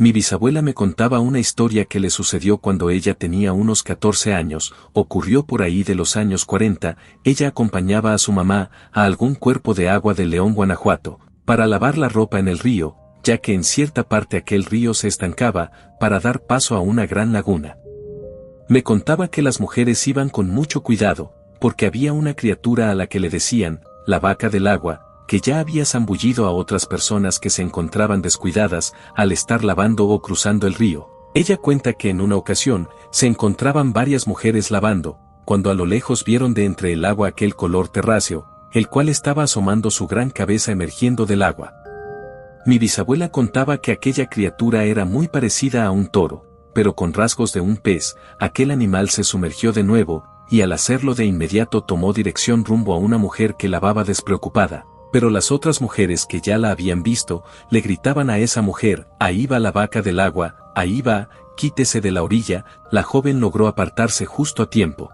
Mi bisabuela me contaba una historia que le sucedió cuando ella tenía unos 14 años, ocurrió por ahí de los años 40, ella acompañaba a su mamá a algún cuerpo de agua de León, Guanajuato, para lavar la ropa en el río, ya que en cierta parte aquel río se estancaba, para dar paso a una gran laguna. Me contaba que las mujeres iban con mucho cuidado, porque había una criatura a la que le decían, la vaca del agua, que ya había zambullido a otras personas que se encontraban descuidadas al estar lavando o cruzando el río. Ella cuenta que en una ocasión se encontraban varias mujeres lavando, cuando a lo lejos vieron de entre el agua aquel color terráceo, el cual estaba asomando su gran cabeza emergiendo del agua. Mi bisabuela contaba que aquella criatura era muy parecida a un toro, pero con rasgos de un pez. Aquel animal se sumergió de nuevo, y al hacerlo de inmediato tomó dirección rumbo a una mujer que lavaba despreocupada. Pero las otras mujeres que ya la habían visto, le gritaban a esa mujer, ahí va la vaca del agua, ahí va, quítese de la orilla. La joven logró apartarse justo a tiempo,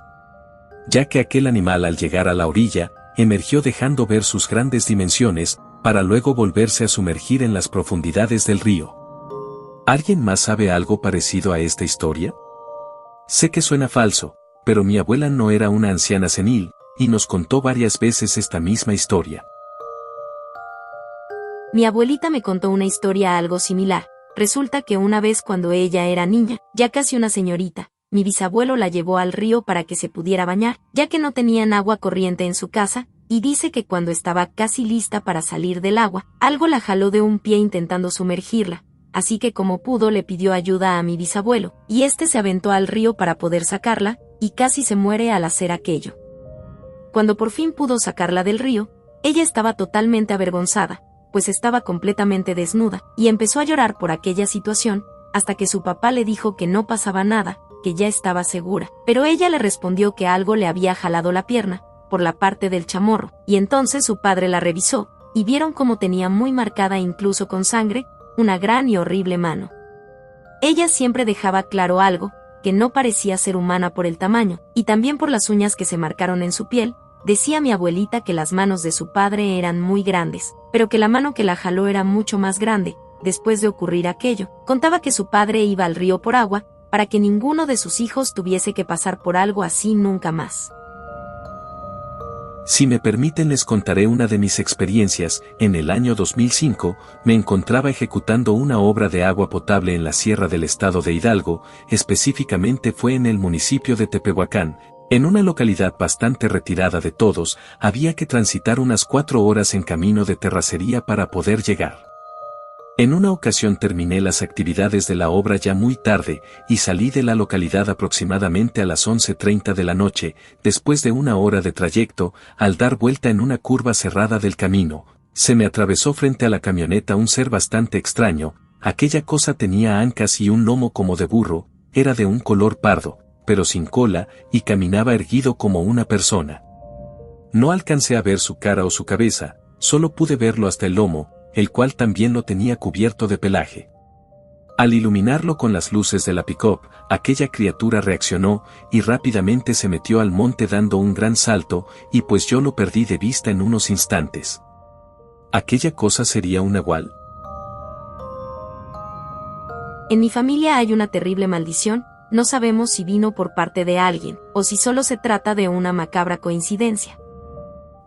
ya que aquel animal al llegar a la orilla, emergió dejando ver sus grandes dimensiones, para luego volverse a sumergir en las profundidades del río. ¿Alguien más sabe algo parecido a esta historia? Sé que suena falso, pero mi abuela no era una anciana senil, y nos contó varias veces esta misma historia. Mi abuelita me contó una historia algo similar. Resulta que una vez cuando ella era niña, ya casi una señorita, mi bisabuelo la llevó al río para que se pudiera bañar, ya que no tenían agua corriente en su casa, y dice que cuando estaba casi lista para salir del agua, algo la jaló de un pie intentando sumergirla, así que como pudo le pidió ayuda a mi bisabuelo, y este se aventó al río para poder sacarla, y casi se muere al hacer aquello. Cuando por fin pudo sacarla del río, ella estaba totalmente avergonzada, pues estaba completamente desnuda, y empezó a llorar por aquella situación, hasta que su papá le dijo que no pasaba nada, que ya estaba segura, pero ella le respondió que algo le había jalado la pierna, por la parte del chamorro, y entonces su padre la revisó, y vieron cómo tenía muy marcada incluso con sangre, una gran y horrible mano. Ella siempre dejaba claro algo, que no parecía ser humana por el tamaño, y también por las uñas que se marcaron en su piel. Decía mi abuelita que las manos de su padre eran muy grandes, pero que la mano que la jaló era mucho más grande. Después de ocurrir aquello, contaba que su padre iba al río por agua, para que ninguno de sus hijos tuviese que pasar por algo así nunca más. Si me permiten les contaré una de mis experiencias. En el año 2005, me encontraba ejecutando una obra de agua potable en la sierra del estado de Hidalgo, específicamente fue en el municipio de Tepehuacán. En una localidad bastante retirada de todos, había que transitar unas 4 horas en camino de terracería para poder llegar. En una ocasión terminé las actividades de la obra ya muy tarde, y salí de la localidad aproximadamente a las 11:30 de la noche. Después de una hora de trayecto, al dar vuelta en una curva cerrada del camino, se me atravesó frente a la camioneta un ser bastante extraño. Aquella cosa tenía ancas y un lomo como de burro, era de un color pardo, pero sin cola, y caminaba erguido como una persona. No alcancé a ver su cara o su cabeza, solo pude verlo hasta el lomo, el cual también lo tenía cubierto de pelaje. Al iluminarlo con las luces de la pick-up, aquella criatura reaccionó, y rápidamente se metió al monte dando un gran salto, y pues yo lo perdí de vista en unos instantes. ¿Aquella cosa sería un nahual? En mi familia hay una terrible maldición. No sabemos si vino por parte de alguien, o si solo se trata de una macabra coincidencia.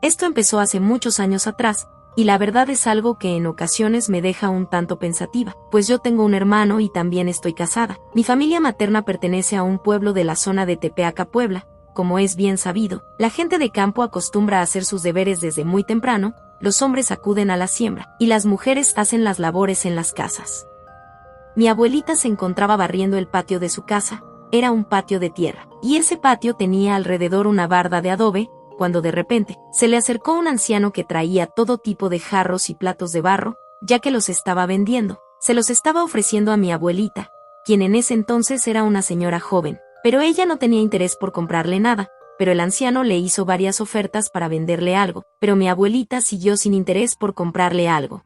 Esto empezó hace muchos años atrás, y la verdad es algo que en ocasiones me deja un tanto pensativa, pues yo tengo un hermano y también estoy casada. Mi familia materna pertenece a un pueblo de la zona de Tepeaca, Puebla. Como es bien sabido, la gente de campo acostumbra a hacer sus deberes desde muy temprano, los hombres acuden a la siembra, y las mujeres hacen las labores en las casas. Mi abuelita se encontraba barriendo el patio de su casa, era un patio de tierra, y ese patio tenía alrededor una barda de adobe, cuando de repente, se le acercó un anciano que traía todo tipo de jarros y platos de barro, ya que los estaba vendiendo. Se los estaba ofreciendo a mi abuelita, quien en ese entonces era una señora joven, pero ella no tenía interés por comprarle nada, pero el anciano le hizo varias ofertas para venderle algo, pero mi abuelita siguió sin interés por comprarle algo.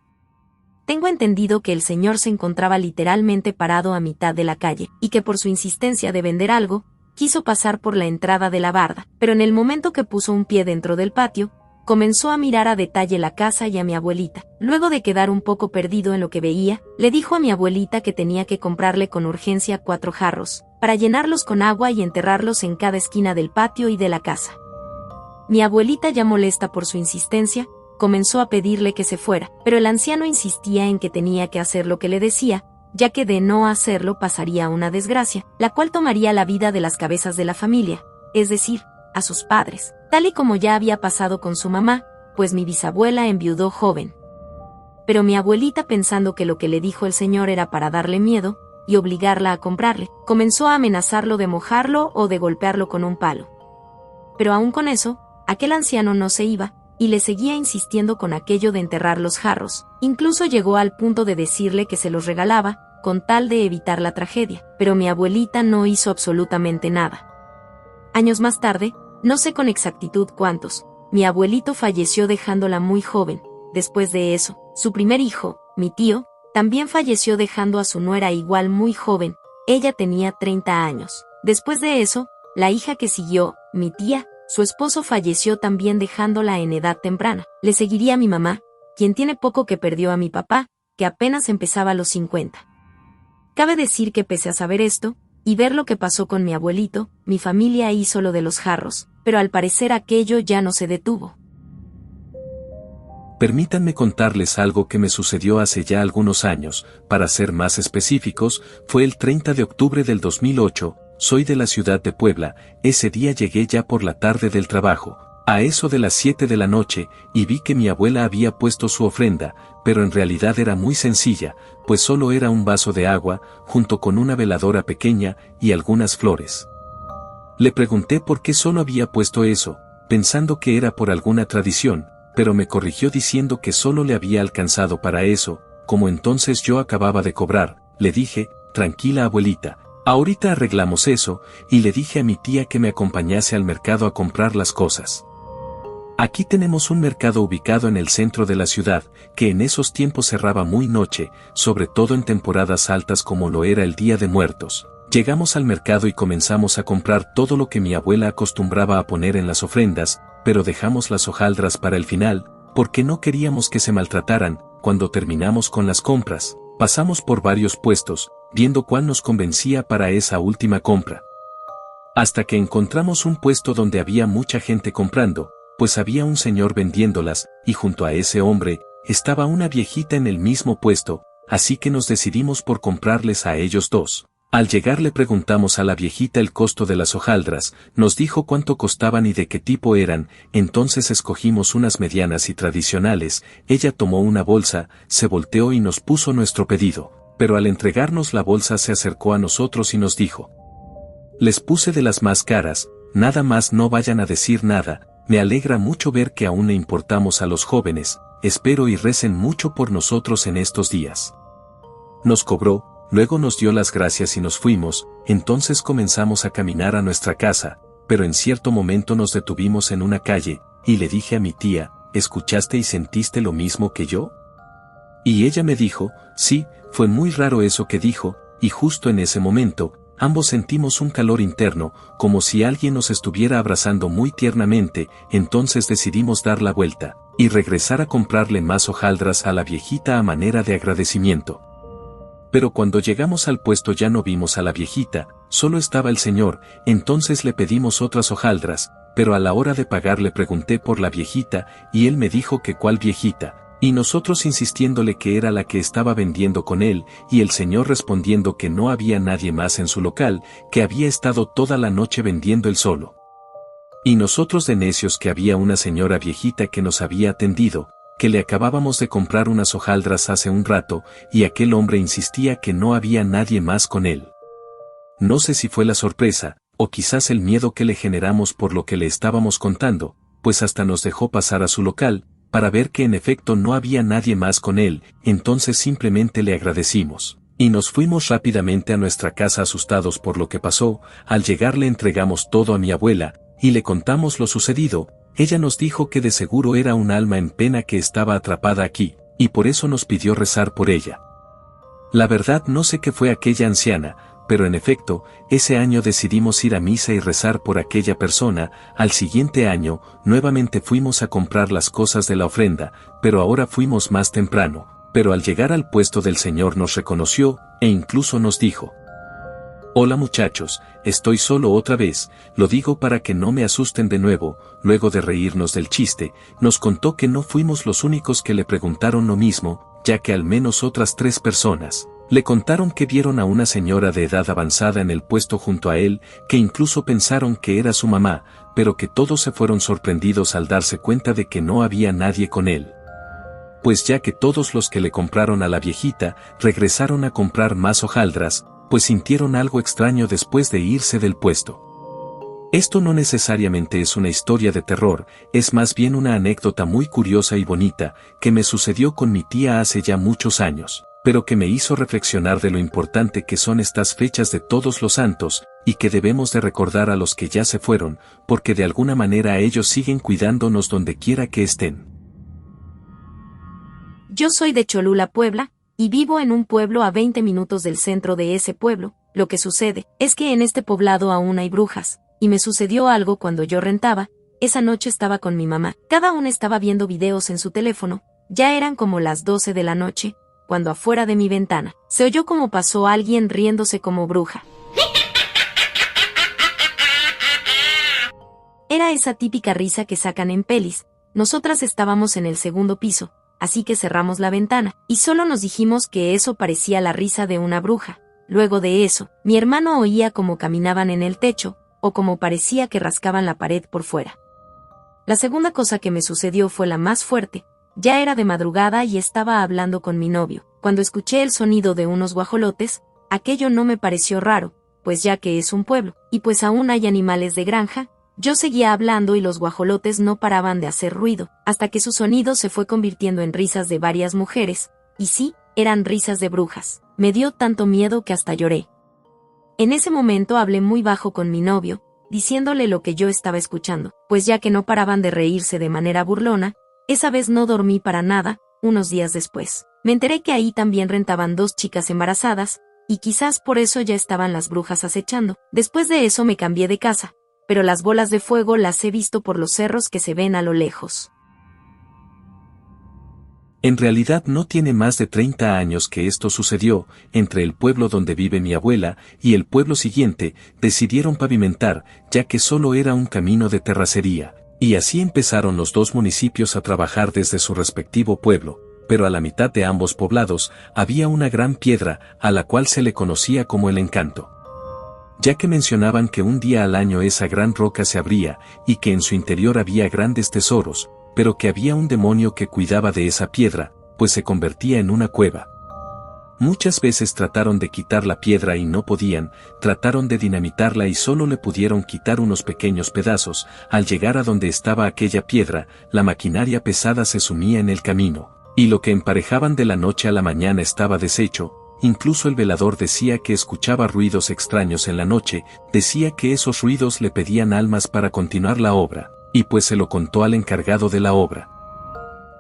Tengo entendido que el señor se encontraba literalmente parado a mitad de la calle, y que por su insistencia de vender algo, quiso pasar por la entrada de la barda, pero en el momento que puso un pie dentro del patio, comenzó a mirar a detalle la casa y a mi abuelita. Luego de quedar un poco perdido en lo que veía, le dijo a mi abuelita que tenía que comprarle con urgencia 4 jarros, para llenarlos con agua y enterrarlos en cada esquina del patio y de la casa. Mi abuelita, ya molesta por su insistencia, comenzó a pedirle que se fuera, pero el anciano insistía en que tenía que hacer lo que le decía, ya que de no hacerlo pasaría una desgracia, la cual tomaría la vida de las cabezas de la familia, es decir, a sus padres, tal y como ya había pasado con su mamá, pues mi bisabuela enviudó joven. Pero mi abuelita, pensando que lo que le dijo el señor era para darle miedo y obligarla a comprarle, comenzó a amenazarlo de mojarlo o de golpearlo con un palo. Pero aún con eso, aquel anciano no se iba, y le seguía insistiendo con aquello de enterrar los jarros. Incluso llegó al punto de decirle que se los regalaba, con tal de evitar la tragedia, pero mi abuelita no hizo absolutamente nada. Años más tarde, no sé con exactitud cuántos, mi abuelito falleció dejándola muy joven. Después de eso, su primer hijo, mi tío, también falleció dejando a su nuera igual muy joven, ella tenía 30 años. Después de eso, la hija que siguió, mi tía, su esposo falleció también dejándola en edad temprana. Le seguiría mi mamá, quien tiene poco que perdió a mi papá, que apenas empezaba los 50. Cabe decir que pese a saber esto, y ver lo que pasó con mi abuelito, mi familia hizo lo de los jarros, pero al parecer aquello ya no se detuvo. Permítanme contarles algo que me sucedió hace ya algunos años. Para ser más específicos, fue el 30 de octubre del 2008, soy de la ciudad de Puebla. Ese día llegué ya por la tarde del trabajo, a eso de las 7 de la noche, y vi que mi abuela había puesto su ofrenda, pero en realidad era muy sencilla, pues solo era un vaso de agua, junto con una veladora pequeña y algunas flores. Le pregunté por qué solo había puesto eso, pensando que era por alguna tradición, pero me corrigió diciendo que solo le había alcanzado para eso. Como entonces yo acababa de cobrar, le dije, tranquila abuelita, ahorita arreglamos eso, y le dije a mi tía que me acompañase al mercado a comprar las cosas. Aquí tenemos un mercado ubicado en el centro de la ciudad, que en esos tiempos cerraba muy noche, sobre todo en temporadas altas como lo era el Día de Muertos. Llegamos al mercado y comenzamos a comprar todo lo que mi abuela acostumbraba a poner en las ofrendas, pero dejamos las hojaldras para el final, porque no queríamos que se maltrataran. Cuando terminamos con las compras, pasamos por varios puestos, viendo cuál nos convencía para esa última compra. Hasta que encontramos un puesto donde había mucha gente comprando, pues había un señor vendiéndolas, y junto a ese hombre, estaba una viejita en el mismo puesto, así que nos decidimos por comprarles a ellos dos. Al llegar le preguntamos a la viejita el costo de las hojaldras, nos dijo cuánto costaban y de qué tipo eran, entonces escogimos unas medianas y tradicionales. Ella tomó una bolsa, se volteó y nos puso nuestro pedido, pero al entregarnos la bolsa se acercó a nosotros y nos dijo: les puse de las más caras, nada más no vayan a decir nada, me alegra mucho ver que aún le importamos a los jóvenes, espero y recen mucho por nosotros en estos días. Nos cobró. Luego nos dio las gracias y nos fuimos. Entonces comenzamos a caminar a nuestra casa, pero en cierto momento nos detuvimos en una calle, y le dije a mi tía, ¿escuchaste y sentiste lo mismo que yo? Y ella me dijo, sí, fue muy raro eso que dijo, y justo en ese momento, ambos sentimos un calor interno, como si alguien nos estuviera abrazando muy tiernamente. Entonces decidimos dar la vuelta, y regresar a comprarle más hojaldras a la viejita a manera de agradecimiento. Pero cuando llegamos al puesto ya no vimos a la viejita, solo estaba el señor. Entonces le pedimos otras hojaldras, pero a la hora de pagar le pregunté por la viejita, y él me dijo que cuál viejita, y nosotros insistiéndole que era la que estaba vendiendo con él, y el señor respondiendo que no había nadie más en su local, que había estado toda la noche vendiendo él solo. Y nosotros de necios que había una señora viejita que nos había atendido, que le acabábamos de comprar unas hojaldras hace un rato, y aquel hombre insistía que no había nadie más con él. No sé si fue la sorpresa, o quizás el miedo que le generamos por lo que le estábamos contando, pues hasta nos dejó pasar a su local, para ver que en efecto no había nadie más con él. Entonces simplemente le agradecimos, y nos fuimos rápidamente a nuestra casa asustados por lo que pasó. Al llegar le entregamos todo a mi abuela, y le contamos lo sucedido. Ella nos dijo que de seguro era un alma en pena que estaba atrapada aquí, y por eso nos pidió rezar por ella. La verdad no sé qué fue aquella anciana, pero en efecto, ese año decidimos ir a misa y rezar por aquella persona. Al siguiente año, nuevamente fuimos a comprar las cosas de la ofrenda, pero ahora fuimos más temprano, pero al llegar al puesto del Señor nos reconoció, e incluso nos dijo: «Hola muchachos, estoy solo otra vez, lo digo para que no me asusten de nuevo». Luego de reírnos del chiste, nos contó que no fuimos los únicos que le preguntaron lo mismo, ya que al menos otras 3 personas le contaron que vieron a una señora de edad avanzada en el puesto junto a él, que incluso pensaron que era su mamá, pero que todos se fueron sorprendidos al darse cuenta de que no había nadie con él. Pues ya que todos los que le compraron a la viejita regresaron a comprar más hojaldras, pues sintieron algo extraño después de irse del puesto. Esto no necesariamente es una historia de terror, es más bien una anécdota muy curiosa y bonita, que me sucedió con mi tía hace ya muchos años, pero que me hizo reflexionar de lo importante que son estas fechas de todos los santos, y que debemos de recordar a los que ya se fueron, porque de alguna manera ellos siguen cuidándonos donde quiera que estén. Yo soy de Cholula, Puebla, y vivo en un pueblo a 20 minutos del centro de ese pueblo. Lo que sucede es que en este poblado aún hay brujas, y me sucedió algo cuando yo rentaba. Esa noche estaba con mi mamá, cada una estaba viendo videos en su teléfono, ya eran como las 12 de la noche, cuando afuera de mi ventana, se oyó como pasó alguien riéndose como bruja. Era esa típica risa que sacan en pelis. Nosotras estábamos en el segundo piso, así que cerramos la ventana, y solo nos dijimos que eso parecía la risa de una bruja. Luego de eso, mi hermano oía como caminaban en el techo, o como parecía que rascaban la pared por fuera. La segunda cosa que me sucedió fue la más fuerte. Ya era de madrugada y estaba hablando con mi novio. Cuando escuché el sonido de unos guajolotes, aquello no me pareció raro, pues ya que es un pueblo, y pues aún hay animales de granja, yo seguía hablando y los guajolotes no paraban de hacer ruido, hasta que su sonido se fue convirtiendo en risas de varias mujeres, y sí, eran risas de brujas. Me dio tanto miedo que hasta lloré. En ese momento hablé muy bajo con mi novio, diciéndole lo que yo estaba escuchando, pues ya que no paraban de reírse de manera burlona. Esa vez no dormí para nada. Unos días después, me enteré que ahí también rentaban 2 chicas embarazadas, y quizás por eso ya estaban las brujas acechando. Después de eso me cambié de casa, pero las bolas de fuego las he visto por los cerros que se ven a lo lejos. En realidad no tiene más de 30 años que esto sucedió. Entre el pueblo donde vive mi abuela y el pueblo siguiente, decidieron pavimentar, ya que solo era un camino de terracería, y así empezaron los 2 municipios a trabajar desde su respectivo pueblo, pero a la mitad de ambos poblados había una gran piedra, a la cual se le conocía como el Encanto, ya que mencionaban que un día al año esa gran roca se abría, y que en su interior había grandes tesoros, pero que había un demonio que cuidaba de esa piedra, pues se convertía en una cueva. Muchas veces trataron de quitar la piedra y no podían, trataron de dinamitarla y solo le pudieron quitar unos pequeños pedazos. Al llegar a donde estaba aquella piedra, la maquinaria pesada se sumía en el camino, y lo que emparejaban de la noche a la mañana estaba deshecho. Incluso el velador decía que escuchaba ruidos extraños en la noche, decía que esos ruidos le pedían almas para continuar la obra, y pues se lo contó al encargado de la obra,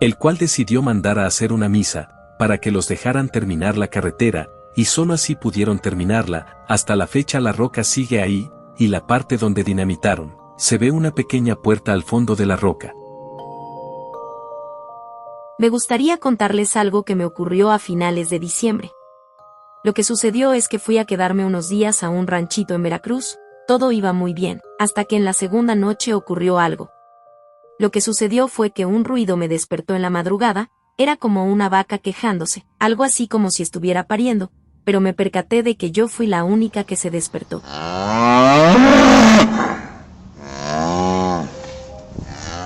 el cual decidió mandar a hacer una misa, para que los dejaran terminar la carretera, y solo así pudieron terminarla. Hasta la fecha la roca sigue ahí, y la parte donde dinamitaron, se ve una pequeña puerta al fondo de la roca. Me gustaría contarles algo que me ocurrió a finales de diciembre. Lo que sucedió es que fui a quedarme unos días a un ranchito en Veracruz. Todo iba muy bien, hasta que en la segunda noche ocurrió algo. Lo que sucedió fue que un ruido me despertó en la madrugada. Era como una vaca quejándose, algo así como si estuviera pariendo, pero me percaté de que yo fui la única que se despertó.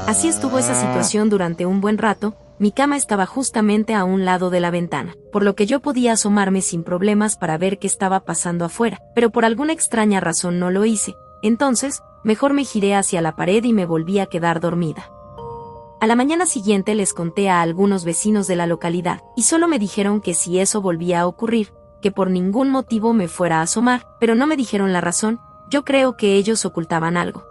Así estuvo esa situación durante un buen rato. Mi cama estaba justamente a un lado de la ventana, por lo que yo podía asomarme sin problemas para ver qué estaba pasando afuera, pero por alguna extraña razón no lo hice. Entonces, mejor me giré hacia la pared y me volví a quedar dormida. A la mañana siguiente les conté a algunos vecinos de la localidad, y solo me dijeron que si eso volvía a ocurrir, que por ningún motivo me fuera a asomar, pero no me dijeron la razón. Yo creo que ellos ocultaban algo.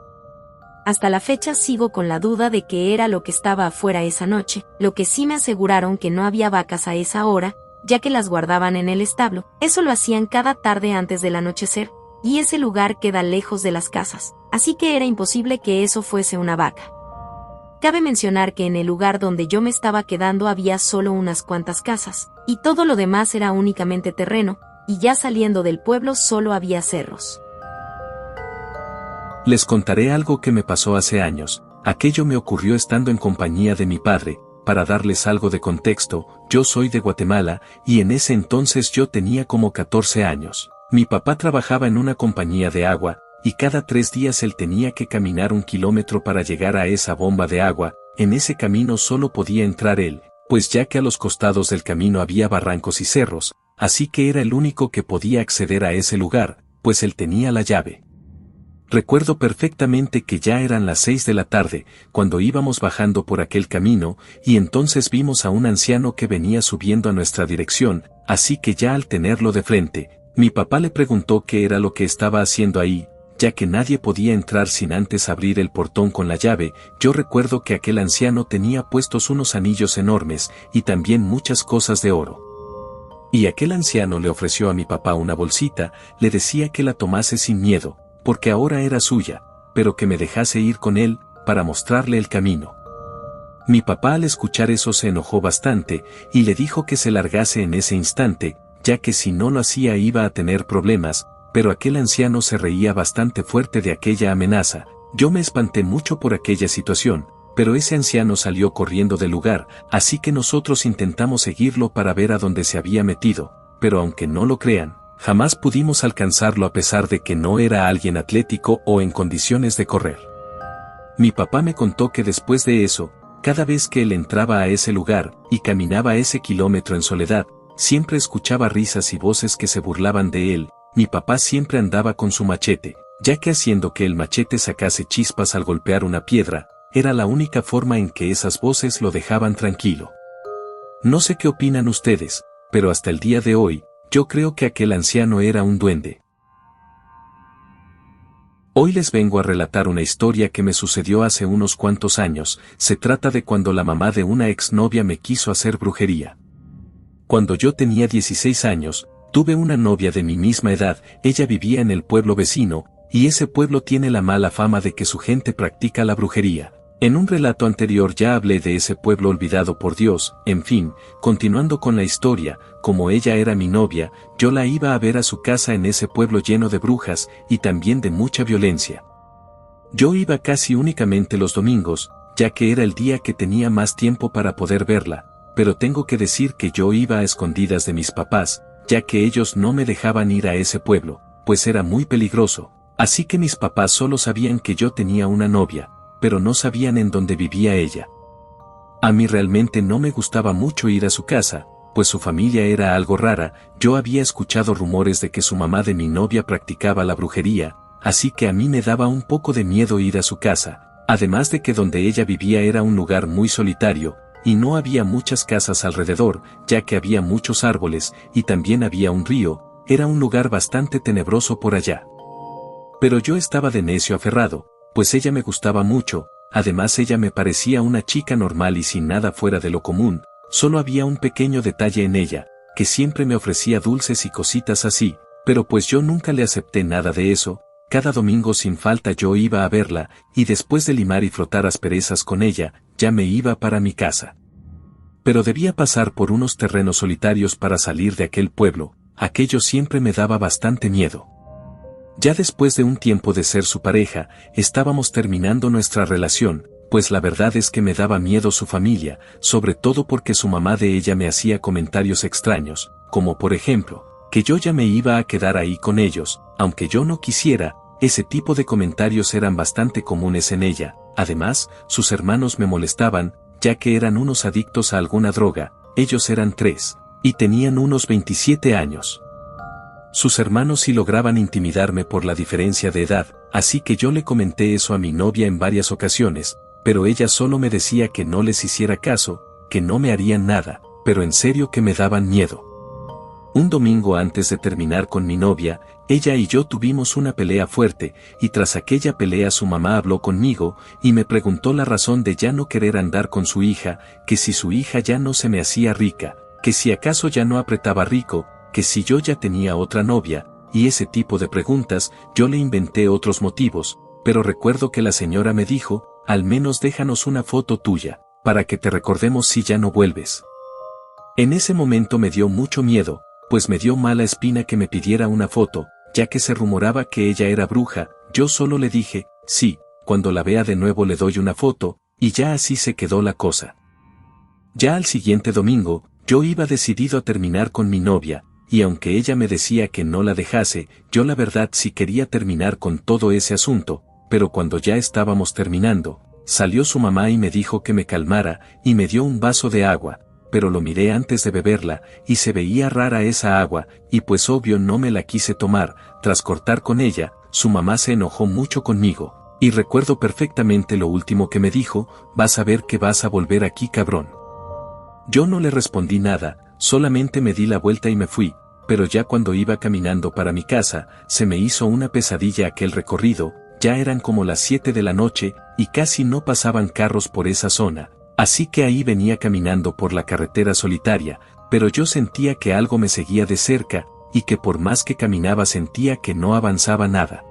Hasta la fecha sigo con la duda de qué era lo que estaba afuera esa noche. Lo que sí me aseguraron que no había vacas a esa hora, ya que las guardaban en el establo. Eso lo hacían cada tarde antes del anochecer, y ese lugar queda lejos de las casas, así que era imposible que eso fuese una vaca. Cabe mencionar que en el lugar donde yo me estaba quedando había solo unas cuantas casas, y todo lo demás era únicamente terreno, y ya saliendo del pueblo solo había cerros. Les contaré algo que me pasó hace años. Aquello me ocurrió estando en compañía de mi padre. Para darles algo de contexto, yo soy de Guatemala, y en ese entonces yo tenía como 14 años. Mi papá trabajaba en una compañía de agua, y cada 3 días él tenía que caminar 1 kilómetro para llegar a esa bomba de agua. En ese camino solo podía entrar él, pues ya que a los costados del camino había barrancos y cerros, así que era el único que podía acceder a ese lugar, pues él tenía la llave. Recuerdo perfectamente que ya eran las 6 de la tarde, cuando íbamos bajando por aquel camino, y entonces vimos a un anciano que venía subiendo a nuestra dirección, así que ya al tenerlo de frente, mi papá le preguntó qué era lo que estaba haciendo ahí, ya que nadie podía entrar sin antes abrir el portón con la llave. Yo recuerdo que aquel anciano tenía puestos unos anillos enormes, y también muchas cosas de oro. Y aquel anciano le ofreció a mi papá una bolsita, le decía que la tomase sin miedo, porque ahora era suya, pero que me dejase ir con él, para mostrarle el camino. Mi papá al escuchar eso se enojó bastante, y le dijo que se largase en ese instante, ya que si no lo hacía iba a tener problemas, pero aquel anciano se reía bastante fuerte de aquella amenaza. Yo me espanté mucho por aquella situación, pero ese anciano salió corriendo del lugar, así que nosotros intentamos seguirlo para ver a dónde se había metido, pero aunque no lo crean, jamás pudimos alcanzarlo a pesar de que no era alguien atlético o en condiciones de correr. Mi papá me contó que después de eso, cada vez que él entraba a ese lugar y caminaba ese kilómetro en soledad, siempre escuchaba risas y voces que se burlaban de él. Mi papá siempre andaba con su machete, ya que haciendo que el machete sacase chispas al golpear una piedra, era la única forma en que esas voces lo dejaban tranquilo. No sé qué opinan ustedes, pero hasta el día de hoy, yo creo que aquel anciano era un duende. Hoy les vengo a relatar una historia que me sucedió hace unos cuantos años. Se trata de cuando la mamá de una exnovia me quiso hacer brujería. Cuando yo tenía 16 años, tuve una novia de mi misma edad. Ella vivía en el pueblo vecino, y ese pueblo tiene la mala fama de que su gente practica la brujería. En un relato anterior ya hablé de ese pueblo olvidado por Dios. En fin, continuando con la historia, como ella era mi novia, yo la iba a ver a su casa en ese pueblo lleno de brujas, y también de mucha violencia. Yo iba casi únicamente los domingos, ya que era el día que tenía más tiempo para poder verla, pero tengo que decir que yo iba a escondidas de mis papás, ya que ellos no me dejaban ir a ese pueblo, pues era muy peligroso, así que mis papás solo sabían que yo tenía una novia, pero no sabían en dónde vivía ella. A mí realmente no me gustaba mucho ir a su casa, pues su familia era algo rara. Yo había escuchado rumores de que su mamá de mi novia practicaba la brujería, así que a mí me daba un poco de miedo ir a su casa, además de que donde ella vivía era un lugar muy solitario, y no había muchas casas alrededor, ya que había muchos árboles, y también había un río. Era un lugar bastante tenebroso por allá. Pero yo estaba de necio aferrado, pues ella me gustaba mucho. Además ella me parecía una chica normal y sin nada fuera de lo común. Solo había un pequeño detalle en ella, que siempre me ofrecía dulces y cositas así, pero pues yo nunca le acepté nada de eso. Cada domingo sin falta yo iba a verla, y después de limar y frotar asperezas con ella, ya me iba para mi casa. Pero debía pasar por unos terrenos solitarios para salir de aquel pueblo. Aquello siempre me daba bastante miedo. Ya después de un tiempo de ser su pareja, estábamos terminando nuestra relación, pues la verdad es que me daba miedo su familia, sobre todo porque su mamá de ella me hacía comentarios extraños, como por ejemplo, que yo ya me iba a quedar ahí con ellos, aunque yo no quisiera. Ese tipo de comentarios eran bastante comunes en ella. Además, sus hermanos me molestaban, ya que eran unos adictos a alguna droga. Ellos eran 3, y tenían unos 27 años. Sus hermanos sí lograban intimidarme por la diferencia de edad, así que yo le comenté eso a mi novia en varias ocasiones, pero ella solo me decía que no les hiciera caso, que no me harían nada, pero en serio que me daban miedo. Un domingo antes de terminar con mi novia, ella y yo tuvimos una pelea fuerte, y tras aquella pelea su mamá habló conmigo, y me preguntó la razón de ya no querer andar con su hija, que si su hija ya no se me hacía rica, que si acaso ya no apretaba rico, que si yo ya tenía otra novia, y ese tipo de preguntas. Yo le inventé otros motivos, pero recuerdo que la señora me dijo, al menos déjanos una foto tuya, para que te recordemos si ya no vuelves. En ese momento me dio mucho miedo, pues me dio mala espina que me pidiera una foto, ya que se rumoraba que ella era bruja. Yo solo le dije, sí, cuando la vea de nuevo le doy una foto, y ya así se quedó la cosa. Ya al siguiente domingo, yo iba decidido a terminar con mi novia, y aunque ella me decía que no la dejase, yo la verdad sí quería terminar con todo ese asunto, pero cuando ya estábamos terminando, salió su mamá y me dijo que me calmara, y me dio un vaso de agua, pero lo miré antes de beberla, y se veía rara esa agua, y pues obvio no me la quise tomar. Tras cortar con ella, su mamá se enojó mucho conmigo, y recuerdo perfectamente lo último que me dijo, vas a ver que vas a volver aquí, cabrón. Yo no le respondí nada, solamente me di la vuelta y me fui, pero ya cuando iba caminando para mi casa, se me hizo una pesadilla aquel recorrido. Ya eran como las 7 de la noche, y casi no pasaban carros por esa zona, así que ahí venía caminando por la carretera solitaria, pero yo sentía que algo me seguía de cerca, y que por más que caminaba sentía que no avanzaba nada.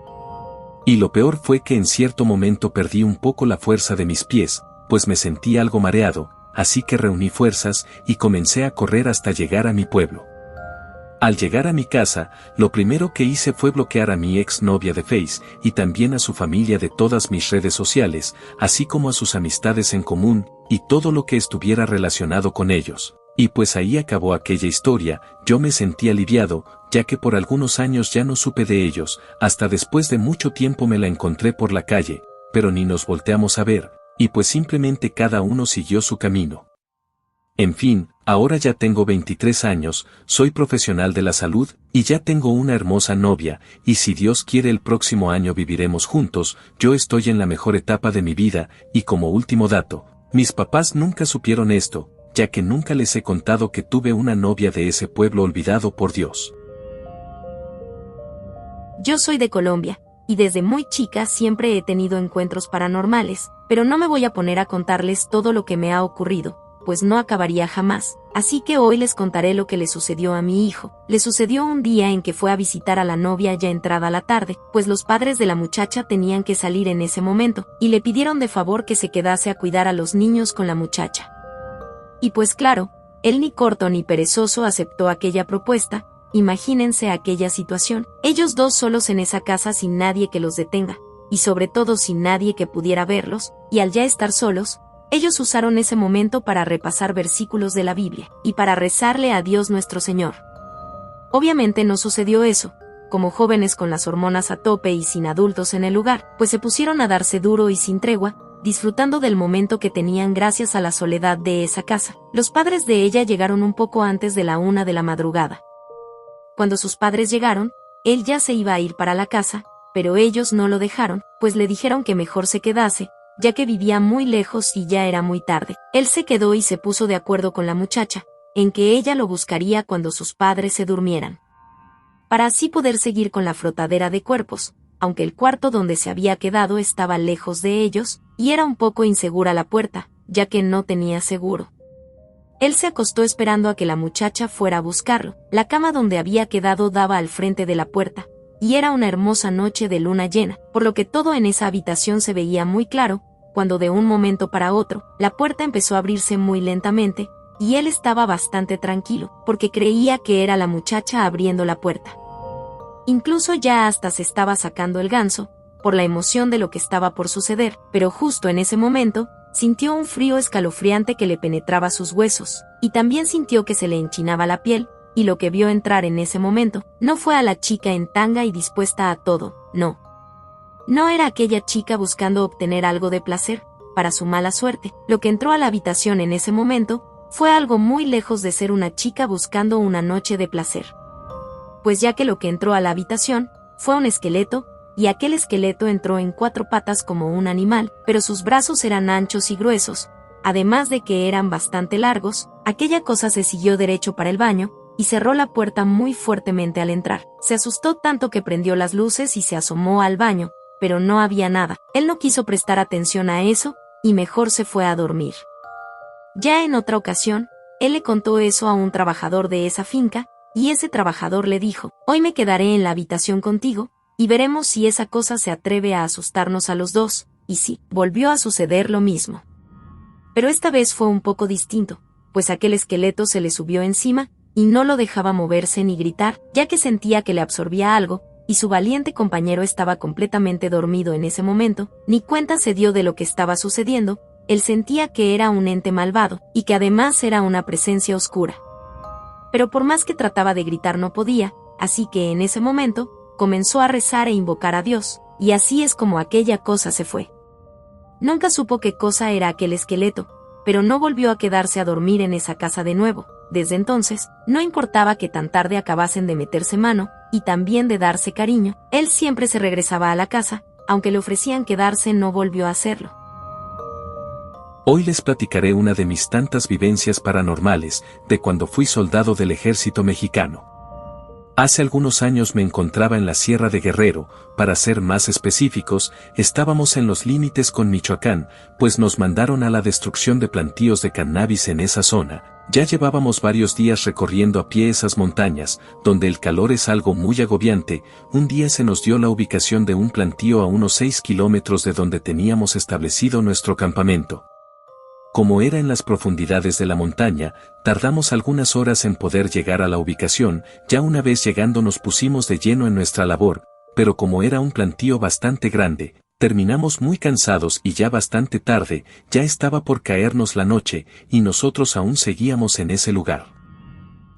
Y lo peor fue que en cierto momento perdí un poco la fuerza de mis pies, pues me sentí algo mareado, así que reuní fuerzas y comencé a correr hasta llegar a mi pueblo. Al llegar a mi casa, lo primero que hice fue bloquear a mi ex novia de Face y también a su familia de todas mis redes sociales, así como a sus amistades en común, y todo lo que estuviera relacionado con ellos. Y pues ahí acabó aquella historia. Yo me sentí aliviado, ya que por algunos años ya no supe de ellos, hasta después de mucho tiempo me la encontré por la calle, pero ni nos volteamos a ver, y pues simplemente cada uno siguió su camino. En fin, ahora ya tengo 23 años, soy profesional de la salud, y ya tengo una hermosa novia, y si Dios quiere el próximo año viviremos juntos. Yo estoy en la mejor etapa de mi vida, y como último dato, mis papás nunca supieron esto, ya que nunca les he contado que tuve una novia de ese pueblo olvidado por Dios. Yo soy de Colombia, y desde muy chica siempre he tenido encuentros paranormales, pero no me voy a poner a contarles todo lo que me ha ocurrido, pues no acabaría jamás. Así que hoy les contaré lo que le sucedió a mi hijo. Le sucedió un día en que fue a visitar a la novia ya entrada la tarde, pues los padres de la muchacha tenían que salir en ese momento, y le pidieron de favor que se quedase a cuidar a los niños con la muchacha. Y pues claro, él ni corto ni perezoso aceptó aquella propuesta. Imagínense aquella situación, ellos dos solos en esa casa sin nadie que los detenga, y sobre todo sin nadie que pudiera verlos, y al ya estar solos, ellos usaron ese momento para repasar versículos de la Biblia, y para rezarle a Dios nuestro Señor. Obviamente no sucedió eso, como jóvenes con las hormonas a tope y sin adultos en el lugar, pues se pusieron a darse duro y sin tregua, disfrutando del momento que tenían gracias a la soledad de esa casa. Los padres de ella llegaron un poco antes de la 1 de la madrugada. Cuando sus padres llegaron, él ya se iba a ir para la casa, pero ellos no lo dejaron, pues le dijeron que mejor se quedase, ya que vivía muy lejos y ya era muy tarde. Él se quedó y se puso de acuerdo con la muchacha, en que ella lo buscaría cuando sus padres se durmieran, para así poder seguir con la frotadera de cuerpos, aunque el cuarto donde se había quedado estaba lejos de ellos, y era un poco insegura la puerta, ya que no tenía seguro. Él se acostó esperando a que la muchacha fuera a buscarlo. La cama donde había quedado daba al frente de la puerta, y era una hermosa noche de luna llena, por lo que todo en esa habitación se veía muy claro, cuando de un momento para otro, la puerta empezó a abrirse muy lentamente, y él estaba bastante tranquilo, porque creía que era la muchacha abriendo la puerta. Incluso ya hasta se estaba sacando el ganso, por la emoción de lo que estaba por suceder, pero justo en ese momento, sintió un frío escalofriante que le penetraba sus huesos, y también sintió que se le enchinaba la piel, y lo que vio entrar en ese momento, no fue a la chica en tanga y dispuesta a todo, no. No era aquella chica buscando obtener algo de placer, para su mala suerte. Lo que entró a la habitación en ese momento, fue algo muy lejos de ser una chica buscando una noche de placer. Pues ya que lo que entró a la habitación, fue un esqueleto, y aquel esqueleto entró en 4 patas como un animal, pero sus brazos eran anchos y gruesos, además de que eran bastante largos. Aquella cosa se siguió derecho para el baño, y cerró la puerta muy fuertemente al entrar. Se asustó tanto que prendió las luces y se asomó al baño, pero no había nada. Él no quiso prestar atención a eso, y mejor se fue a dormir. Ya en otra ocasión, Él le contó eso a un trabajador de esa finca, y ese trabajador le dijo: «Hoy me quedaré en la habitación contigo, y veremos si esa cosa se atreve a asustarnos a los dos». Y sí, volvió a suceder lo mismo. Pero esta vez fue un poco distinto, pues aquel esqueleto se le subió encima, y no lo dejaba moverse ni gritar, ya que sentía que le absorbía algo, y su valiente compañero estaba completamente dormido en ese momento, ni cuenta se dio de lo que estaba sucediendo. Él sentía que era un ente malvado, y que además era una presencia oscura. Pero por más que trataba de gritar no podía, así que en ese momento, comenzó a rezar e invocar a Dios, y así es como aquella cosa se fue. Nunca supo qué cosa era aquel esqueleto, pero no volvió a quedarse a dormir en esa casa de nuevo. Desde entonces, no importaba que tan tarde acabasen de meterse mano, y también de darse cariño, él siempre se regresaba a la casa, aunque le ofrecían quedarse no volvió a hacerlo. Hoy les platicaré una de mis tantas vivencias paranormales, de cuando fui soldado del ejército mexicano. Hace algunos años me encontraba en la Sierra de Guerrero, para ser más específicos, estábamos en los límites con Michoacán, pues nos mandaron a la destrucción de plantíos de cannabis en esa zona. Ya llevábamos varios días recorriendo a pie esas montañas, donde el calor es algo muy agobiante. Un día se nos dio la ubicación de un plantío a unos 6 kilómetros de donde teníamos establecido nuestro campamento. Como era en las profundidades de la montaña, tardamos algunas horas en poder llegar a la ubicación. Ya una vez llegando nos pusimos de lleno en nuestra labor, pero como era un plantío bastante grande, terminamos muy cansados y ya bastante tarde, ya estaba por caernos la noche, y nosotros aún seguíamos en ese lugar.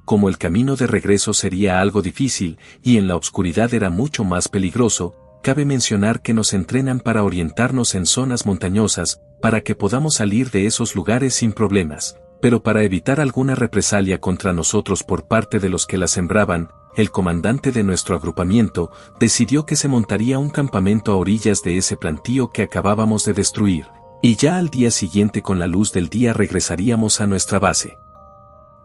Como el camino de regreso sería algo difícil, y en la oscuridad era mucho más peligroso, cabe mencionar que nos entrenan para orientarnos en zonas montañosas, para que podamos salir de esos lugares sin problemas. Pero para evitar alguna represalia contra nosotros por parte de los que la sembraban, el comandante de nuestro agrupamiento decidió que se montaría un campamento a orillas de ese plantío que acabábamos de destruir, y ya al día siguiente con la luz del día regresaríamos a nuestra base.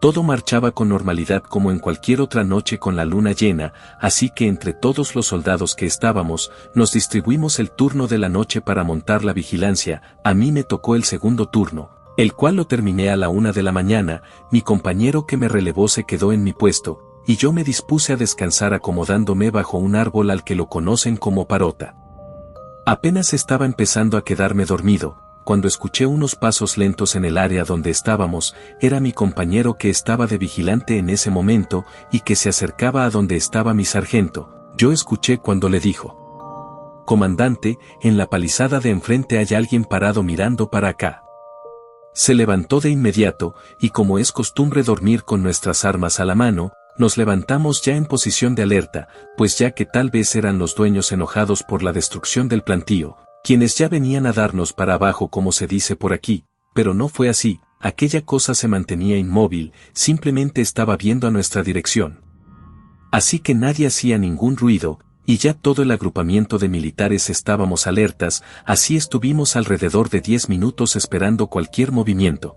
Todo marchaba con normalidad como en cualquier otra noche con la luna llena, así que entre todos los soldados que estábamos, nos distribuimos el turno de la noche para montar la vigilancia. A mí me tocó el segundo turno, el cual lo terminé a la 1 de la mañana. Mi compañero que me relevó se quedó en mi puesto, y yo me dispuse a descansar acomodándome bajo un árbol al que lo conocen como parota. Apenas estaba empezando a quedarme dormido, cuando escuché unos pasos lentos en el área donde estábamos. Era mi compañero que estaba de vigilante en ese momento, y que se acercaba a donde estaba mi sargento. Yo escuché cuando le dijo: «Comandante, en la palizada de enfrente hay alguien parado mirando para acá». Se levantó de inmediato, y como es costumbre dormir con nuestras armas a la mano, nos levantamos ya en posición de alerta, pues ya que tal vez eran los dueños enojados por la destrucción del plantío, quienes ya venían a darnos para abajo como se dice por aquí. Pero no fue así. Aquella cosa se mantenía inmóvil, simplemente estaba viendo a nuestra dirección. Así que nadie hacía ningún ruido, y ya todo el agrupamiento de militares estábamos alertas. Así estuvimos alrededor de 10 minutos esperando cualquier movimiento.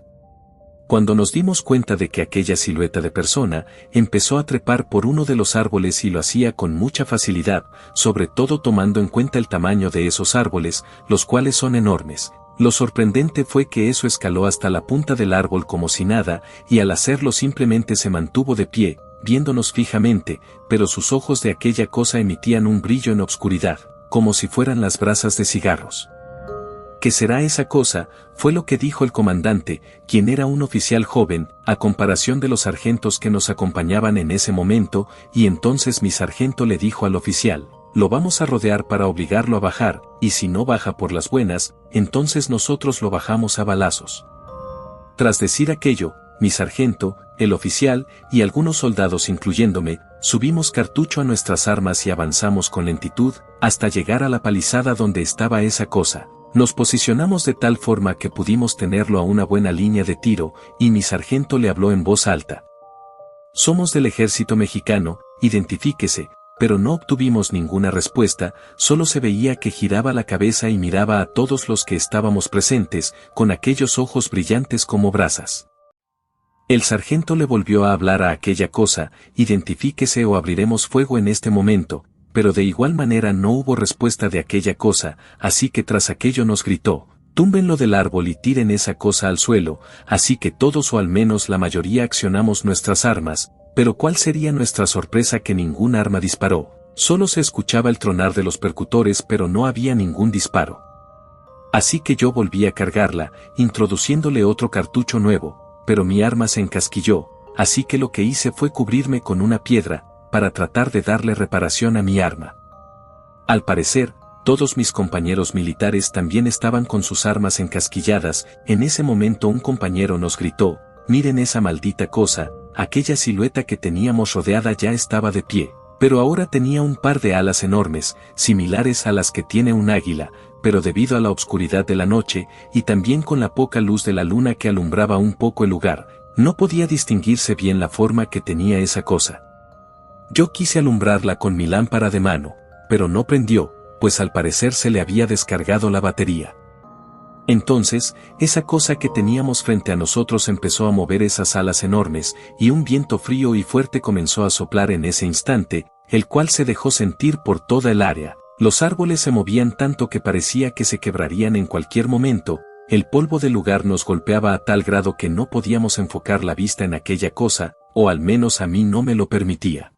Cuando nos dimos cuenta de que aquella silueta de persona empezó a trepar por uno de los árboles, y lo hacía con mucha facilidad, sobre todo tomando en cuenta el tamaño de esos árboles, los cuales son enormes. Lo sorprendente fue que eso escaló hasta la punta del árbol como si nada, y al hacerlo simplemente se mantuvo de pie, viéndonos fijamente, pero sus ojos de aquella cosa emitían un brillo en obscuridad, como si fueran las brasas de cigarros. ¿Qué será esa cosa?, fue lo que dijo el comandante, quien era un oficial joven, a comparación de los sargentos que nos acompañaban en ese momento. Y entonces mi sargento le dijo al oficial: «Lo vamos a rodear para obligarlo a bajar, y si no baja por las buenas, entonces nosotros lo bajamos a balazos». Tras decir aquello, mi sargento, el oficial, y algunos soldados incluyéndome, subimos cartucho a nuestras armas y avanzamos con lentitud, hasta llegar a la palizada donde estaba esa cosa. Nos posicionamos de tal forma que pudimos tenerlo a una buena línea de tiro, y mi sargento le habló en voz alta: «Somos del ejército mexicano, identifíquese». Pero no obtuvimos ninguna respuesta, solo se veía que giraba la cabeza y miraba a todos los que estábamos presentes, con aquellos ojos brillantes como brasas. El sargento le volvió a hablar a aquella cosa: «Identifíquese o abriremos fuego en este momento». Pero de igual manera no hubo respuesta de aquella cosa, así que tras aquello nos gritó: túmbenlo del árbol y tiren esa cosa al suelo, así que todos o al menos la mayoría accionamos nuestras armas, pero ¿cuál sería nuestra sorpresa que ningún arma disparó? Solo se escuchaba el tronar de los percutores pero no había ningún disparo. Así que yo volví a cargarla, introduciéndole otro cartucho nuevo, pero mi arma se encasquilló, así que lo que hice fue cubrirme con una piedra, para tratar de darle reparación a mi arma. Al parecer, todos mis compañeros militares también estaban con sus armas encasquilladas. En ese momento un compañero nos gritó: «Miren esa maldita cosa». Aquella silueta que teníamos rodeada ya estaba de pie, pero ahora tenía un par de alas enormes, similares a las que tiene un águila, pero debido a la oscuridad de la noche, y también con la poca luz de la luna que alumbraba un poco el lugar, no podía distinguirse bien la forma que tenía esa cosa. Yo quise alumbrarla con mi lámpara de mano, pero no prendió, pues al parecer se le había descargado la batería. Entonces, esa cosa que teníamos frente a nosotros empezó a mover esas alas enormes, y un viento frío y fuerte comenzó a soplar en ese instante, el cual se dejó sentir por toda el área. Los árboles se movían tanto que parecía que se quebrarían en cualquier momento, el polvo del lugar nos golpeaba a tal grado que no podíamos enfocar la vista en aquella cosa, o al menos a mí no me lo permitía.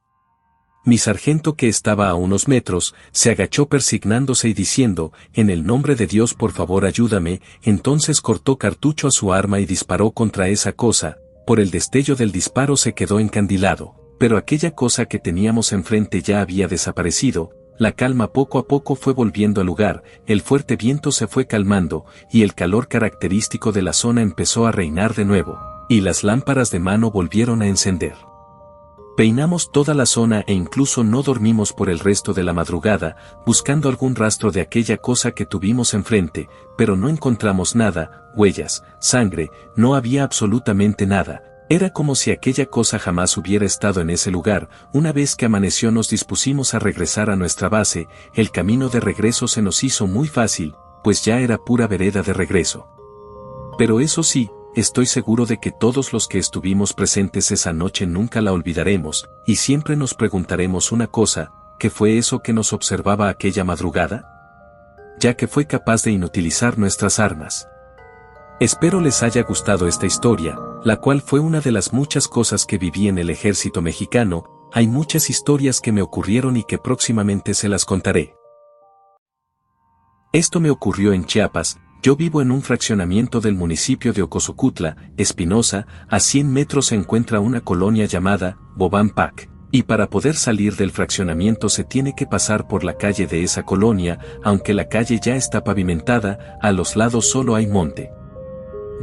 Mi sargento, que estaba a unos metros, se agachó persignándose y diciendo: «En el nombre de Dios, por favor ayúdame». Entonces cortó cartucho a su arma y disparó contra esa cosa. Por el destello del disparo se quedó encandilado, pero aquella cosa que teníamos enfrente ya había desaparecido. La calma poco a poco fue volviendo al lugar, el fuerte viento se fue calmando, y el calor característico de la zona empezó a reinar de nuevo, y las lámparas de mano volvieron a encender. Peinamos toda la zona e incluso no dormimos por el resto de la madrugada, buscando algún rastro de aquella cosa que tuvimos enfrente, pero no encontramos nada, huellas, sangre, no había absolutamente nada. Era como si aquella cosa jamás hubiera estado en ese lugar. Una vez que amaneció nos dispusimos a regresar a nuestra base. El camino de regreso se nos hizo muy fácil, pues ya era pura vereda de regreso. Pero eso sí, estoy seguro de que todos los que estuvimos presentes esa noche nunca la olvidaremos, y siempre nos preguntaremos una cosa: ¿qué fue eso que nos observaba aquella madrugada? Ya que fue capaz de inutilizar nuestras armas. Espero les haya gustado esta historia, la cual fue una de las muchas cosas que viví en el ejército mexicano. Hay muchas historias que me ocurrieron y que próximamente se las contaré. Esto me ocurrió en Chiapas. Yo vivo en un fraccionamiento del municipio de Ocosocutla, Espinosa. A 100 metros se encuentra una colonia llamada Bobampak, y para poder salir del fraccionamiento se tiene que pasar por la calle de esa colonia. Aunque la calle ya está pavimentada, a los lados solo hay monte.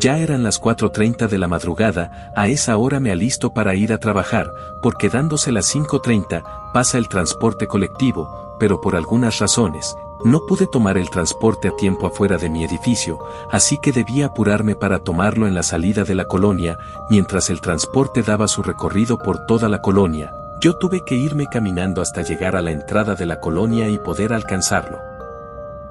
Ya eran las 4:30 de la madrugada. A esa hora me alisto para ir a trabajar, porque dándose las 5:30, pasa el transporte colectivo, pero por algunas razones, no pude tomar el transporte a tiempo afuera de mi edificio, así que debía apurarme para tomarlo en la salida de la colonia. Mientras el transporte daba su recorrido por toda la colonia, yo tuve que irme caminando hasta llegar a la entrada de la colonia y poder alcanzarlo.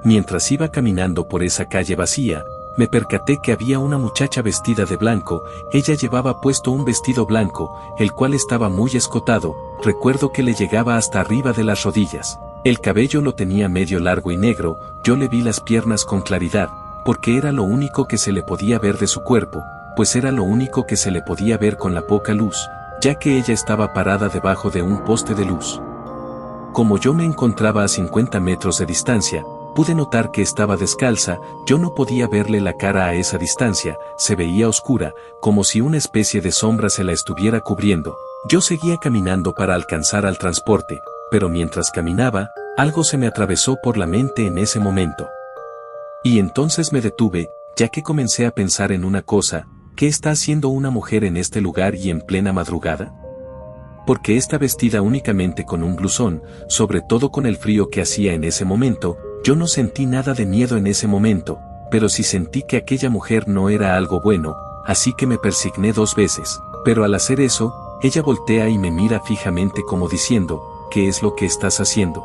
Mientras iba caminando por esa calle vacía, me percaté que había una muchacha vestida de blanco. Ella llevaba puesto un vestido blanco, el cual estaba muy escotado. Recuerdo que le llegaba hasta arriba de las rodillas. El cabello lo tenía medio largo y negro. Yo le vi las piernas con claridad, porque era lo único que se le podía ver de su cuerpo, pues era lo único que se le podía ver con la poca luz, ya que ella estaba parada debajo de un poste de luz. Como yo me encontraba a 50 metros de distancia, pude notar que estaba descalza. Yo no podía verle la cara a esa distancia, se veía oscura, como si una especie de sombra se la estuviera cubriendo. Yo seguía caminando para alcanzar al transporte, pero mientras caminaba, algo se me atravesó por la mente en ese momento. Y entonces me detuve, ya que comencé a pensar en una cosa: ¿qué está haciendo una mujer en este lugar y en plena madrugada? Porque está vestida únicamente con un blusón, sobre todo con el frío que hacía en ese momento. Yo no sentí nada de miedo en ese momento, pero sí sentí que aquella mujer no era algo bueno, así que me persigné 2 veces, pero al hacer eso, ella voltea y me mira fijamente como diciendo: ¿qué es lo que estás haciendo?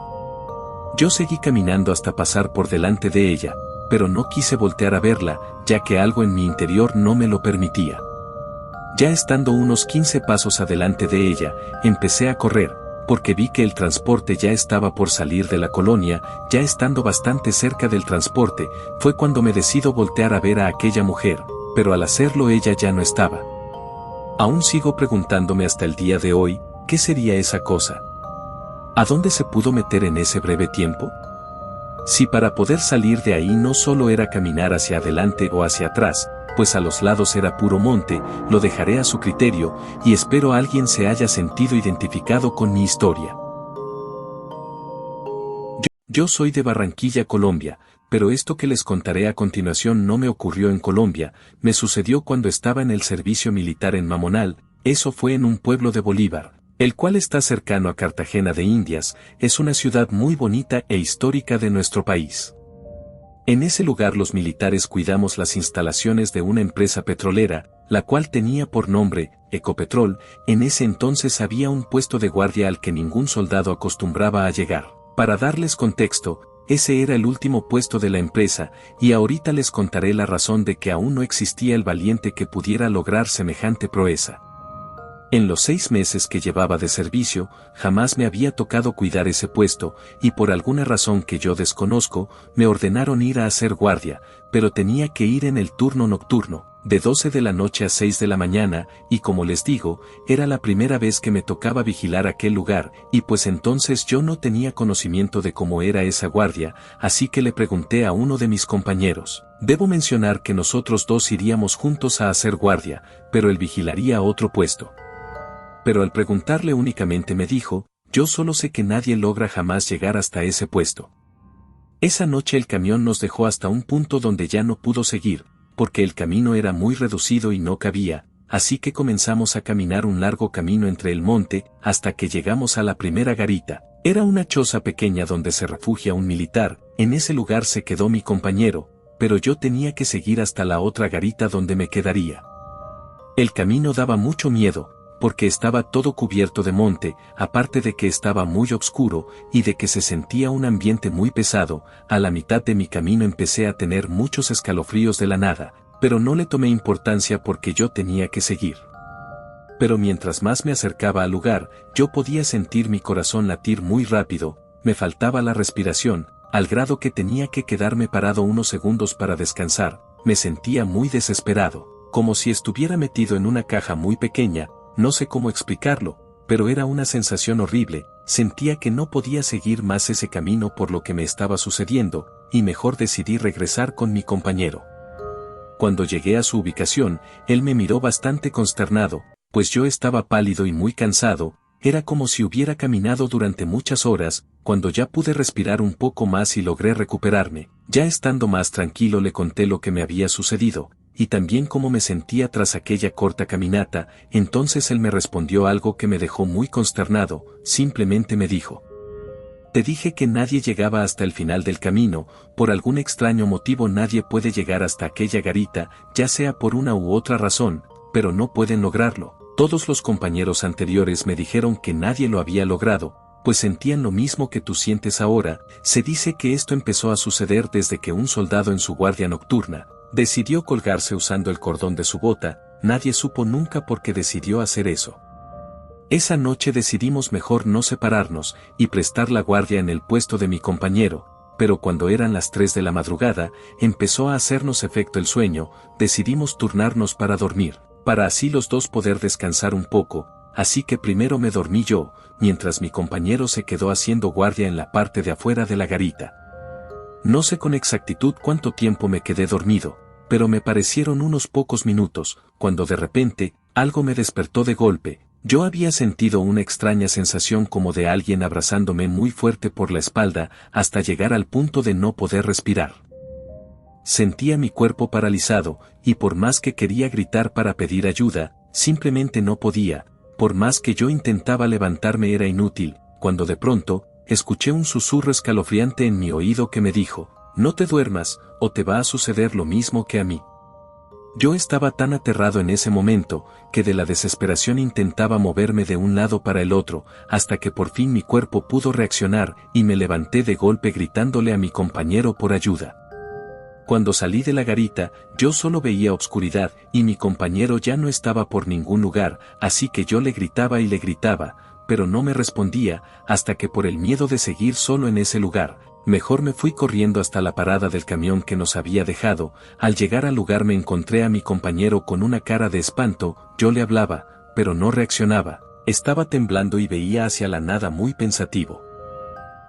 Yo seguí caminando hasta pasar por delante de ella, pero no quise voltear a verla, ya que algo en mi interior no me lo permitía. Ya estando unos 15 pasos adelante de ella, empecé a correr, porque vi que el transporte ya estaba por salir de la colonia. Ya estando bastante cerca del transporte, fue cuando me decido voltear a ver a aquella mujer, pero al hacerlo ella ya no estaba. Aún sigo preguntándome hasta el día de hoy, ¿qué sería esa cosa? ¿A dónde se pudo meter en ese breve tiempo? Si para poder salir de ahí no solo era caminar hacia adelante o hacia atrás, pues a los lados era puro monte, lo dejaré a su criterio, y espero alguien se haya sentido identificado con mi historia. Yo soy de Barranquilla, Colombia, pero esto que les contaré a continuación no me ocurrió en Colombia, me sucedió cuando estaba en el servicio militar en Mamonal. Eso fue en un pueblo de Bolívar, el cual está cercano a Cartagena de Indias. Es una ciudad muy bonita e histórica de nuestro país. En ese lugar los militares cuidamos las instalaciones de una empresa petrolera, la cual tenía por nombre Ecopetrol. En ese entonces había un puesto de guardia al que ningún soldado acostumbraba a llegar. Para darles contexto, ese era el último puesto de la empresa, y ahorita les contaré la razón de que aún no existía el valiente que pudiera lograr semejante proeza. En los 6 meses que llevaba de servicio, jamás me había tocado cuidar ese puesto, y por alguna razón que yo desconozco, me ordenaron ir a hacer guardia, pero tenía que ir en el turno nocturno, de 12 de la noche a 6 de la mañana, y como les digo, era la primera vez que me tocaba vigilar aquel lugar, y pues entonces yo no tenía conocimiento de cómo era esa guardia, así que le pregunté a uno de mis compañeros. Debo mencionar que nosotros dos iríamos juntos a hacer guardia, pero él vigilaría otro puesto. Pero al preguntarle únicamente me dijo, yo solo sé que nadie logra jamás llegar hasta ese puesto. Esa noche el camión nos dejó hasta un punto donde ya no pudo seguir, porque el camino era muy reducido y no cabía, así que comenzamos a caminar un largo camino entre el monte, hasta que llegamos a la primera garita. Era una choza pequeña donde se refugia un militar. En ese lugar se quedó mi compañero, pero yo tenía que seguir hasta la otra garita donde me quedaría. El camino daba mucho miedo, porque estaba todo cubierto de monte, aparte de que estaba muy oscuro, y de que se sentía un ambiente muy pesado. A la mitad de mi camino empecé a tener muchos escalofríos de la nada, pero no le tomé importancia porque yo tenía que seguir. Pero mientras más me acercaba al lugar, yo podía sentir mi corazón latir muy rápido, me faltaba la respiración, al grado que tenía que quedarme parado unos segundos para descansar. Me sentía muy desesperado, como si estuviera metido en una caja muy pequeña. No sé cómo explicarlo, pero era una sensación horrible. Sentía que no podía seguir más ese camino por lo que me estaba sucediendo, y mejor decidí regresar con mi compañero. Cuando llegué a su ubicación, él me miró bastante consternado, pues yo estaba pálido y muy cansado. Era como si hubiera caminado durante muchas horas. Cuando ya pude respirar un poco más y logré recuperarme, ya estando más tranquilo le conté lo que me había sucedido, y también cómo me sentía tras aquella corta caminata. Entonces él me respondió algo que me dejó muy consternado. Simplemente me dijo: te dije que nadie llegaba hasta el final del camino. Por algún extraño motivo nadie puede llegar hasta aquella garita, ya sea por una u otra razón, pero no pueden lograrlo. Todos los compañeros anteriores me dijeron que nadie lo había logrado, pues sentían lo mismo que tú sientes ahora. Se dice que esto empezó a suceder desde que un soldado en su guardia nocturna decidió colgarse usando el cordón de su bota. Nadie supo nunca por qué decidió hacer eso. Esa noche decidimos mejor no separarnos y prestar la guardia en el puesto de mi compañero, pero cuando eran las 3 de la madrugada, empezó a hacernos efecto el sueño. Decidimos turnarnos para dormir, para así los dos poder descansar un poco. Así que primero me dormí yo, mientras mi compañero se quedó haciendo guardia en la parte de afuera de la garita. No sé con exactitud cuánto tiempo me quedé dormido, pero me parecieron unos pocos minutos, cuando de repente, algo me despertó de golpe. Yo había sentido una extraña sensación como de alguien abrazándome muy fuerte por la espalda, hasta llegar al punto de no poder respirar. Sentía mi cuerpo paralizado, y por más que quería gritar para pedir ayuda, simplemente no podía. Por más que yo intentaba levantarme era inútil, cuando de pronto, escuché un susurro escalofriante en mi oído que me dijo: no te duermas, o te va a suceder lo mismo que a mí. Yo estaba tan aterrado en ese momento, que de la desesperación intentaba moverme de un lado para el otro, hasta que por fin mi cuerpo pudo reaccionar, y me levanté de golpe gritándole a mi compañero por ayuda. Cuando salí de la garita, yo solo veía obscuridad, y mi compañero ya no estaba por ningún lugar, así que yo le gritaba y le gritaba, pero no me respondía, hasta que por el miedo de seguir solo en ese lugar, mejor me fui corriendo hasta la parada del camión que nos había dejado. Al llegar al lugar me encontré a mi compañero con una cara de espanto. Yo le hablaba, pero no reaccionaba, estaba temblando y veía hacia la nada muy pensativo.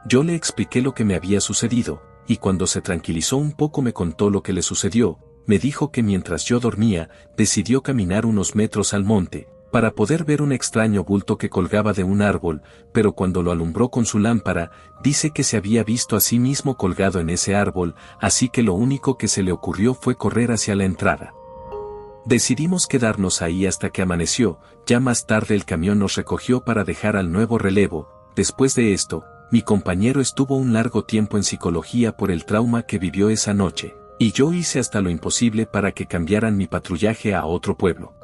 Yo le expliqué lo que me había sucedido, y cuando se tranquilizó un poco me contó lo que le sucedió. Me dijo que mientras yo dormía, decidió caminar unos metros al monte, para poder ver un extraño bulto que colgaba de un árbol, pero cuando lo alumbró con su lámpara, dice que se había visto a sí mismo colgado en ese árbol, así que lo único que se le ocurrió fue correr hacia la entrada. Decidimos quedarnos ahí hasta que amaneció. Ya más tarde el camión nos recogió para dejar al nuevo relevo. Después de esto, mi compañero estuvo un largo tiempo en psicología por el trauma que vivió esa noche, y yo hice hasta lo imposible para que cambiaran mi patrullaje a otro pueblo.